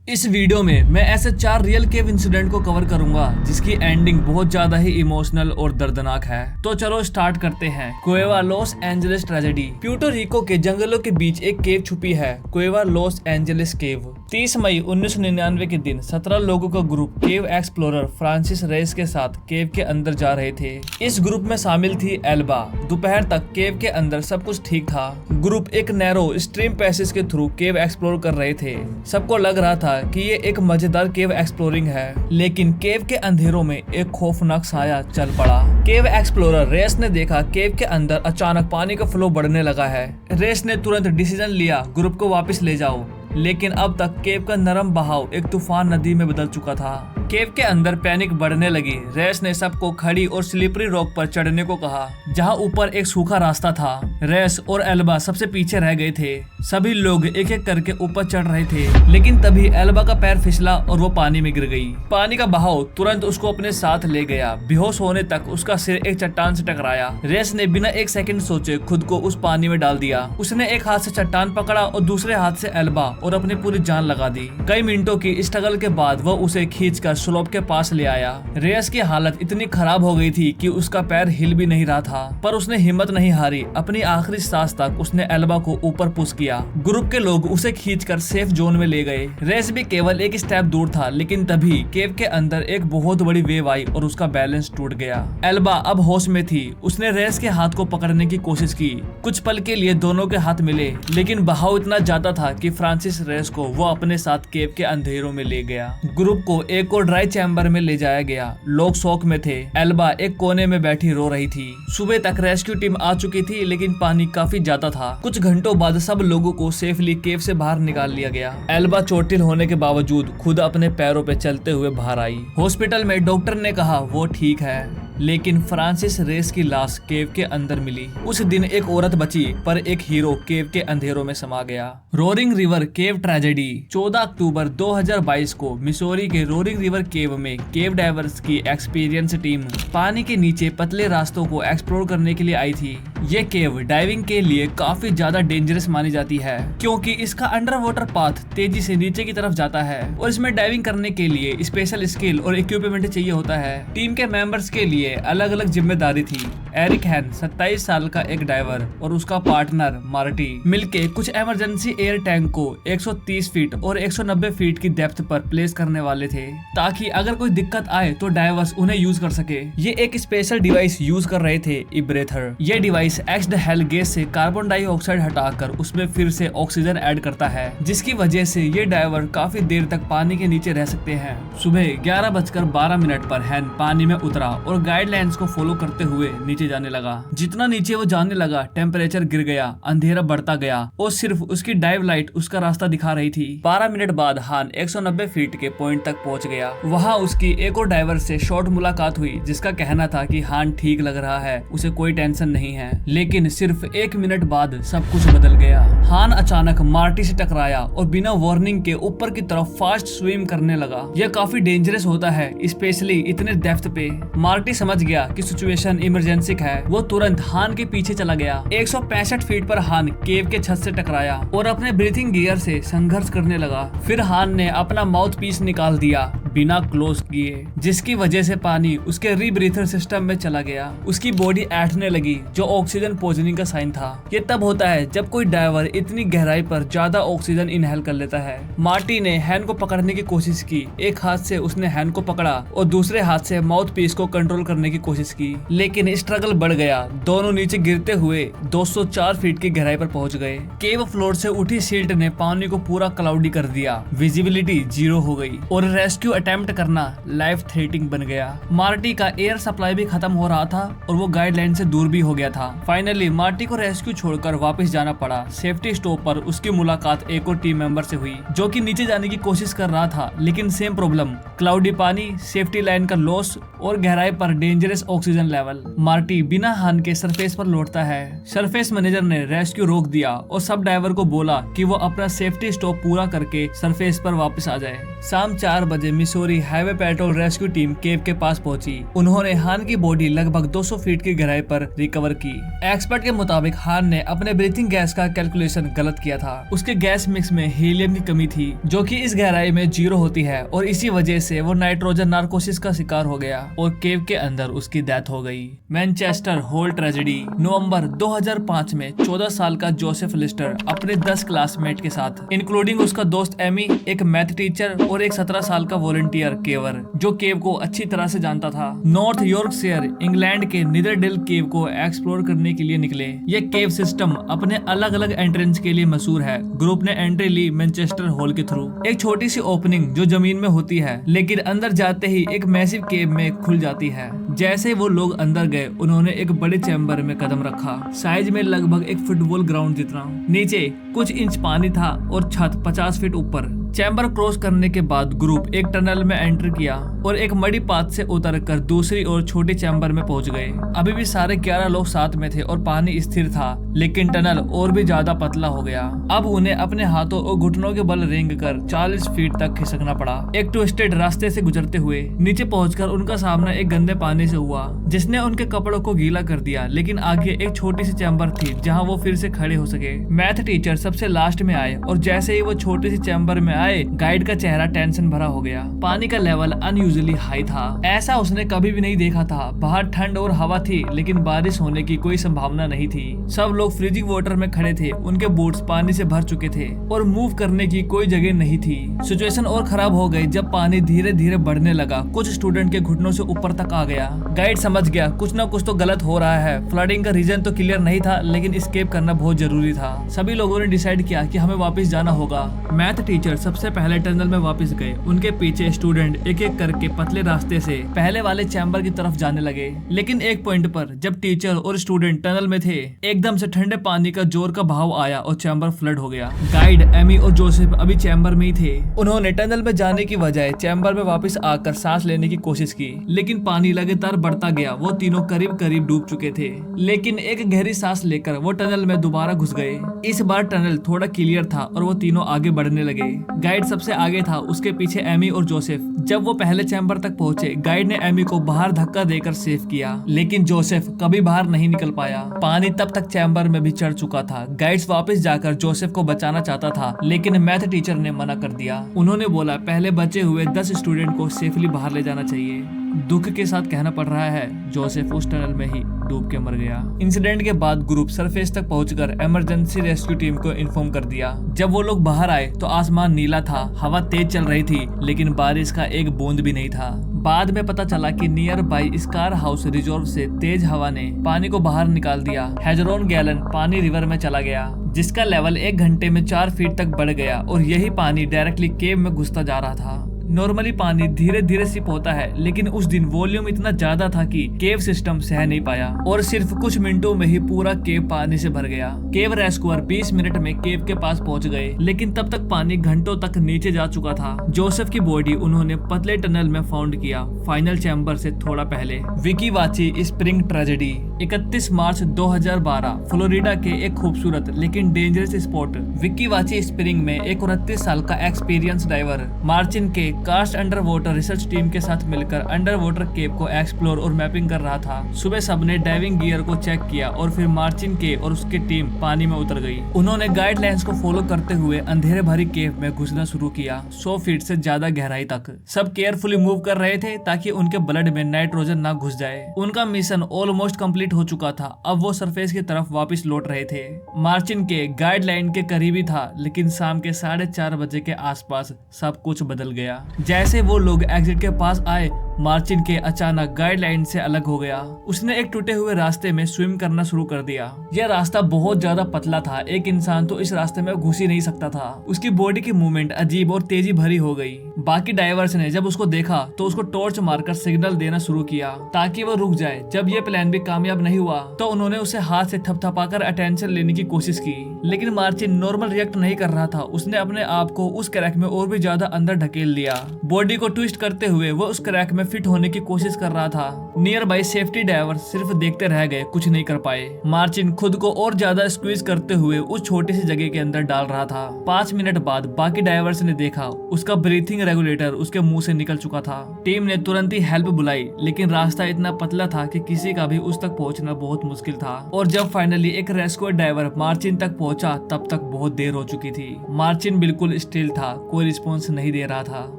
इस वीडियो में मैं ऐसे 4 रियल केव इंसिडेंट को कवर करूंगा जिसकी एंडिंग बहुत ज्यादा ही इमोशनल और दर्दनाक है। तो चलो स्टार्ट करते हैं। कुएवा Los Angeles tragedy. Puerto Rico के जंगलों के बीच एक केव छुपी है, कुएवा लॉस एंजलिस केव। 30 मई 1999 के दिन 17 लोगों का ग्रुप केव एक्सप्लोरर फ्रांसिस रेस के साथ केव के अंदर जा रहे थे। इस ग्रुप में शामिल थी एल्बा। दोपहर तक केव के अंदर सब कुछ ठीक था। ग्रुप एक नैरो स्ट्रीम पैसेज के थ्रू केव एक्सप्लोर कर रहे थे। सबको लग रहा था कि ये एक मजेदार केव एक्सप्लोरिंग है, लेकिन केव के अंधेरों में एक खौफनाक साया चल पड़ा। केव एक्सप्लोरर रेस ने देखा केव के अंदर अचानक पानी का फ्लो बढ़ने लगा है। रेस ने तुरंत डिसीजन लिया, ग्रुप को वापस ले जाओ, लेकिन अब तक केव का नरम बहाव एक तूफान नदी में बदल चुका था। केव के अंदर पैनिक बढ़ने लगी। रेस ने सबको खड़ी और स्लिपरी रॉक पर चढ़ने को कहा, जहां ऊपर एक सूखा रास्ता था। रेस और एल्बा सबसे पीछे रह गए थे। सभी लोग एक एक करके ऊपर चढ़ रहे थे, लेकिन तभी एल्बा का पैर फिसला और वो पानी में गिर गई। पानी का बहाव तुरंत उसको अपने साथ ले गया। बेहोश होने तक उसका सिर एक चट्टान से टकराया। रेस ने बिना एक सेकंड सोचे खुद को उस पानी में डाल दिया। उसने एक हाथ से चट्टान पकड़ा और दूसरे हाथ से एल्बा और अपनी पूरी जान लगा दी। कई मिनटों की स्ट्रगल के बाद वो उसे खींचकर स्लोप के पास ले आया। रेस की हालत इतनी खराब हो गई थी कि उसका पैर हिल भी नहीं रहा था, पर उसने हिम्मत नहीं हारी। अपनी आखिरी सांस तक उसने एल्बा को ऊपर पुश किया। ग्रुप के लोग उसे खींचकर सेफ जोन में ले गए। रेस भी केवल एक स्टेप दूर था, लेकिन तभी केव के अंदर एक बहुत बड़ी वेव आई और उसका बैलेंस टूट गया। एल्बा अब होश में थी। उसने रेस के हाथ को पकड़ने की कोशिश की। कुछ पल के लिए दोनों के हाथ मिले, लेकिन बहाव इतना ज्यादा था कि फ्रांसिस रेस को वो अपने साथ केव के अंधेरों में ले गया। ग्रुप को एक और ड्राई चैम्बर में ले जाया गया। लोग शौक में थे। एल्बा एक कोने में बैठी रो रही थी। सुबह तक रेस्क्यू टीम आ चुकी थी, लेकिन पानी काफी ज्यादा था। कुछ घंटों बाद सब लोगों को सेफली केव से बाहर निकाल लिया गया। एल्बा चोटिल होने के बावजूद खुद अपने पैरों पे चलते हुए बाहर आई। हॉस्पिटल में डॉक्टर ने कहा वो ठीक है, लेकिन फ्रांसिस रेस की लाश केव के अंदर मिली। उस दिन एक औरत बची, पर एक हीरो केव के अंधेरों में समा गया। रोरिंग रिवर केव ट्रेजेडी। 14 अक्टूबर 2022 को मिसौरी के रोरिंग रिवर केव में केव डाइवर्स की एक्सपीरियंस टीम पानी के नीचे पतले रास्तों को एक्सप्लोर करने के लिए आई थी। ये केव डाइविंग के लिए काफी ज्यादा डेंजरस मानी जाती है, क्योंकि इसका अंडर वाटर पाथ तेजी से नीचे की तरफ जाता है और इसमें डाइविंग करने के लिए स्पेशल स्किल और इक्विपमेंट चाहिए होता है। टीम के मेंबर्स के लिए अलग अलग जिम्मेदारी थी। एरिक हैन 27 साल का एक डाइवर और उसका पार्टनर मार्टी मिलके कुछ इमरजेंसी एयर टैंक को 130 फीट और 190 फीट की डेप्थ पर प्लेस करने वाले थे, ताकि अगर कोई दिक्कत आए तो डाइवर्स उन्हें यूज कर सके। ये एक स्पेशल डिवाइस यूज कर रहे थे, इब्रेथर। ये डिवाइस एक्स्ड हेल गैस से कार्बन डाइऑक्साइड हटाकर उसमें फिर से ऑक्सीजन ऐड करता है, जिसकी वजह से ये डाइवर काफी देर तक पानी के नीचे रह सकते हैं। सुबह 11:12 पर हैन पानी में उतरा और गाइडलाइंस को फॉलो करते हुए नीचे जाने लगा। जितना नीचे वो जाने लगा, टेम्परेचर गिर गया, अंधेरा बढ़ता गया और सिर्फ उसकी डाइव लाइट उसका रास्ता दिखा रही थी। 12 मिनट बाद हान 190 फीट के पॉइंट तक पहुंच गया। वहां उसकी एक और डाइवर से शॉर्ट मुलाकात हुई, जिसका कहना था कि हान ठीक लग रहा है, उसे कोई टेंशन नहीं है। लेकिन सिर्फ 1 मिनट बाद सब कुछ बदल गया। हान अचानक मार्टी से टकराया और बिना वार्निंग के ऊपर की तरफ फास्ट स्विम करने लगा। यह काफी डेंजरस होता है, स्पेशली इतने डेप्थ पे। मार्टी समझ गया कि सिचुएशन इमरजेंसी है। वो तुरंत हान के पीछे चला गया। 165 फीट पर हान केव के छत से टकराया और अपने ब्रीथिंग गियर से संघर्ष करने लगा। फिर हान ने अपना माउथ पीस निकाल दिया बिना क्लोज किए, जिसकी वजह से पानी उसके रीब्रीथर सिस्टम में चला गया। उसकी बॉडी ऐंठने लगी, जो ऑक्सीजन पॉइजनिंग का साइन था। ये तब होता है जब कोई डाइवर इतनी गहराई पर ज्यादा ऑक्सीजन इनहेल कर लेता है। मार्टी ने हैन को पकड़ने की कोशिश की। एक हाथ से उसने हैन को पकड़ा और दूसरे हाथ से माउथ पीस को कंट्रोल करने की कोशिश की, लेकिन स्ट्रगल बढ़ गया। दोनों नीचे गिरते हुए 204 फीट की गहराई पर पहुंच गए। केव फ्लोर से उठी सिल्ट ने पानी को पूरा क्लाउडी कर दिया। विजिबिलिटी 0 हो गई और रेस्क्यू अटेम्प्ट करना लाइफ थ्रेटनिंग बन गया। मार्टी का एयर सप्लाई भी खत्म हो रहा था और वो गाइडलाइन से दूर भी हो गया था। फाइनली मार्टी को रेस्क्यू छोड़कर वापस जाना पड़ा। सेफ्टी स्टॉप पर उसकी मुलाकात एक और टीम मेंबर से हुई, जो कि नीचे जाने की कोशिश कर रहा था, लेकिन सेम प्रॉब्लम, क्लाउडी पानी, सेफ्टी लाइन का लॉस और गहराई पर डेंजरस ऑक्सीजन लेवल। मार्टी बिना हान के सरफेस पर लौटता है। सरफेस मैनेजर ने रेस्क्यू रोक दिया और सब डाइवर को बोला कि वो अपना सेफ्टी स्टॉप पूरा करके सरफेस पर वापस आ जाए। शाम 4 बजे Missouri Missouri highway patrol rescue team cave के पास पहुंची। उन्होंने हान की बॉडी लगभग 200 फीट की गहराई पर रिकवर की। एक्सपर्ट के मुताबिक हान ने अपने ब्रीथिंग गैस का कैलकुलेशन गलत किया था। उसके गैस मिक्स में हीलियम की कमी थी, जो कि इस गहराई में 0 होती है, और इसी वजह से वो नाइट्रोजन नार्कोसिस का शिकार हो गया और केव के अंदर उसकी डेथ हो गई। Manchester whole tragedy. नवंबर 2005 में 14 साल का जोसेफ लिस्टर अपने 10 क्लासमेट के साथ, इंक्लूडिंग उसका दोस्त एमी, एक मैथ टीचर और एक 17 साल का वॉलंटियर केवर, जो केव को अच्छी तरह से जानता था, नॉर्थ यॉर्कशायर इंग्लैंड के नीदरडेल केव को एक्सप्लोर करने के लिए निकले। ये केव सिस्टम अपने अलग अलग एंट्रेंस के लिए मशहूर है। ग्रुप ने एंट्री ली मैनचेस्टर होल के थ्रू। एक छोटी सी ओपनिंग जो जमीन में होती है, लेकिन अंदर जाते ही एक मैसिव केव में खुल जाती है। जैसे वो लोग अंदर गए, उन्होंने एक बड़े चैम्बर में कदम रखा, साइज में लगभग एक फुटबॉल ग्राउंड जितना। नीचे कुछ इंच पानी था और छत 50 फीट ऊपर। चैम्बर क्रॉस करने के बाद ग्रुप एक टनल में एंटर किया और एक मडी पाथ से उतरकर दूसरी और छोटे चैम्बर में पहुंच गए। अभी भी सारे 11 लोग साथ में थे और पानी स्थिर था, लेकिन टनल और भी ज्यादा पतला हो गया। अब उन्हें अपने हाथों और घुटनों के बल रेंग कर 40 फीट तक खिसकना पड़ा। एक ट्विस्टेड रास्ते से गुजरते हुए नीचे पहुंचकर उनका सामना एक गंदे पानी से हुआ, जिसने उनके कपड़ों को गीला कर दिया। लेकिन आगे एक छोटी सी चैम्बर थी जहाँ वो फिर से खड़े हो सके। मैथ टीचर सबसे लास्ट में आए और जैसे ही वो छोटी सी चैम्बर में आए, गाइड का चेहरा टेंशन भरा हो गया। पानी का लेवल अनयूजुअली हाई था, ऐसा उसने कभी भी नहीं देखा था। बाहर ठंड और हवा थी, लेकिन बारिश होने की कोई संभावना नहीं थी। सब लोग फ्रीजिंग वाटर में खड़े थे, उनके बूट्स पानी से भर चुके थे और मूव करने की कोई जगह नहीं थी। सिचुएशन और खराब हो गई जब पानी धीरे धीरे बढ़ने लगा। कुछ स्टूडेंट के घुटनों से ऊपर तक आ गया। गाइड समझ गया कुछ न कुछ तो गलत हो रहा है। फ्लडिंग का रीजन तो क्लियर नहीं था, लेकिन एस्केप करना बहुत जरूरी था। सभी लोगों ने डिसाइड किया कि हमें वापस जाना होगा। मैथ टीचर सबसे पहले टनल में वापस गए। उनके पीछे स्टूडेंट एक एक करके पतले रास्ते से पहले वाले चैम्बर की तरफ जाने लगे। लेकिन एक पॉइंट पर जब टीचर और स्टूडेंट टनल में थे, एकदम से ठंडे पानी का जोर का बहाव आया और चैम्बर फ्लड हो गया। गाइड, एमी और जोसेफ अभी चैम्बर में ही थे। उन्होंने टनल में जाने की बजाय चैम्बर में वापस आकर सांस लेने की कोशिश की, लेकिन पानी लगातार बढ़ता गया। वो तीनों करीब करीब डूब चुके थे, लेकिन एक गहरी सांस लेकर वो टनल में दोबारा घुस गए। इस बार टनल थोड़ा क्लियर था और वो तीनों आगे बढ़ने लगे। गाइड सबसे आगे था, उसके पीछे एमी और जोसेफ। जब वो पहले चैम्बर तक पहुंचे, गाइड ने एमी को बाहर धक्का देकर सेव किया, लेकिन जोसेफ कभी बाहर नहीं निकल पाया। पानी तब तक चैम्बर में भी चढ़ चुका था। गाइड्स वापस जाकर जोसेफ को बचाना चाहता था, लेकिन मैथ टीचर ने मना कर दिया। उन्होंने बोला पहले बचे हुए 10 स्टूडेंट को सेफली बाहर ले जाना चाहिए। दुख के साथ कहना पड़ रहा है, जोसेफ उस टनल में ही डूब के मर गया। इंसिडेंट के बाद ग्रुप सरफेस तक पहुंचकर इमरजेंसी रेस्क्यू टीम को इन्फॉर्म कर दिया। जब वो लोग बाहर आए तो आसमान नीला था, हवा तेज चल रही थी, लेकिन बारिश का एक बूंद भी नहीं था। बाद में पता चला कि near by scar house reserve से तेज हवा ने पानी को बाहर निकाल दिया। हेजरोन गैलन पानी रिवर में चला गया, जिसका लेवल 1 घंटे में 4 फीट तक बढ़ गया और यही पानी डायरेक्टली केव में घुसता जा रहा था। नॉर्मली पानी धीरे धीरे सिप होता है, लेकिन उस दिन वॉल्यूम इतना ज्यादा था कि केव सिस्टम सह नहीं पाया और सिर्फ कुछ मिनटों में ही पूरा केव पानी से भर गया। केव रेस्क्यूअर 20 मिनट में केव के पास पहुंच गए, लेकिन तब तक पानी घंटों तक नीचे जा चुका था। जोसेफ की बॉडी उन्होंने पतले टनल में फाउंड किया, फाइनल चैम्बर से थोड़ा पहले। विकी वाची स्प्रिंग ट्रेजेडी। 31 मार्च 2012 फ्लोरिडा के एक खूबसूरत लेकिन डेंजरस स्पॉट विकी वाची स्प्रिंग में एक 29 साल का एक्सपीरियंस डाइवर मार्चिन के कास्ट अंडर वाटर रिसर्च टीम के साथ मिलकर अंडर वाटर केव को एक्सप्लोर और मैपिंग कर रहा था। सुबह सबने डाइविंग गियर को चेक किया और फिर मार्चिन के और उसकी टीम पानी में उतर गई। उन्होंने गाइडलाइंस को फॉलो करते हुए अंधेरे भरी केव में घुसना शुरू किया, 100 फीट से ज्यादा गहराई तक। सब केयरफुली मूव कर रहे थे ताकि उनके ब्लड में नाइट्रोजन ना घुस जाए। उनका मिशन ऑलमोस्ट कंप्लीट हो चुका था। अब वो सरफेस की तरफ वापस लौट रहे थे। मार्चिन के गाइडलाइन के करीबी था, लेकिन शाम के 4:30 बजे के आसपास सब कुछ बदल गया। जैसे वो लोग एग्जिट के पास आए, मार्चिन के अचानक गाइडलाइन से अलग हो गया। उसने एक टूटे हुए रास्ते में स्विम करना शुरू कर दिया। यह रास्ता बहुत ज्यादा पतला था, एक इंसान तो इस रास्ते में घुस ही नहीं सकता था। उसकी बॉडी की मूवमेंट अजीब और तेजी भरी हो गई। बाकी डाइवर्स ने जब उसको देखा तो उसको टॉर्च मारकर सिग्नल देना शुरू किया ताकि वो रुक जाए। जब ये प्लान भी कामयाब नहीं हुआ तो उन्होंने उसे हाथ से थपथपाकर अटेंशन लेने की कोशिश की, लेकिन मार्चिन नॉर्मल रिएक्ट नहीं कर रहा था। उसने अपने आप को उस क्रैक में और भी ज्यादा अंदर ढकेल लिया। बॉडी को ट्विस्ट करते हुए वो उस क्रैक में फिट होने की कोशिश कर रहा था। नियर बाई सेफ्टी डाइवर सिर्फ देखते रह गए, कुछ नहीं कर पाए। मार्चिन खुद को और ज्यादा स्क्वीज करते हुए उस छोटी सी जगह के अंदर डाल रहा था। 5 मिनट बाद बाकी डाइवर्स ने देखा उसका ब्रीथिंग रेगुलेटर उसके मुंह से निकल चुका था। टीम ने तुरंत ही हेल्प बुलाई, लेकिन रास्ता इतना पतला था कि किसी का भी उस तक पहुंचना बहुत मुश्किल था। और जब फाइनली एक रेस्क्यू डाइवर मार्चिन तक पहुंचा तब तक बहुत देर हो चुकी थी। मार्चिन बिल्कुल स्टिल था, कोई रिस्पॉन्स नहीं दे रहा था।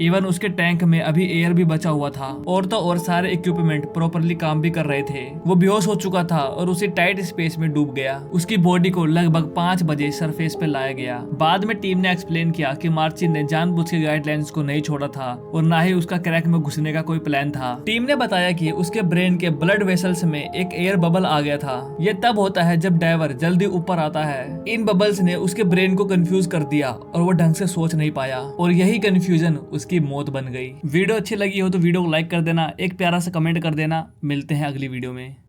इवन उसके टैंक में अभी एयर भी बचा हुआ था और तो और सारे इक्विपमेंट प्रॉपरली काम भी कर रहे थे। वो बेहोश हो चुका था और उसी टाइट स्पेस में डूब गया। उसकी बॉडी को लगभग 5 बजे सरफेस पे लाया गया। बाद में टीम ने एक्सप्लेन किया कि मार्चिन ने जानबूझ के गाइडलाइंस को नहीं छोड़ा था और ना ही उसका क्रैक में घुसने का कोई प्लान था। टीम ने बताया कि उसके ब्रेन के ब्लड वेसल्स में एक एयर बबल आ गया था। ये तब होता है जब डाइवर जल्दी ऊपर आता है। इन बबल्स ने उसके ब्रेन को कंफ्यूज कर दिया और वो ढंग से सोच नहीं पाया और यही कंफ्यूजन उसकी मौत बन गई। वीडियो अच्छी लगी हो तो वीडियो को लाइक कर देना, एक प्यारा सा कमेंट कर देना। मिलते हैं अगली वीडियो में।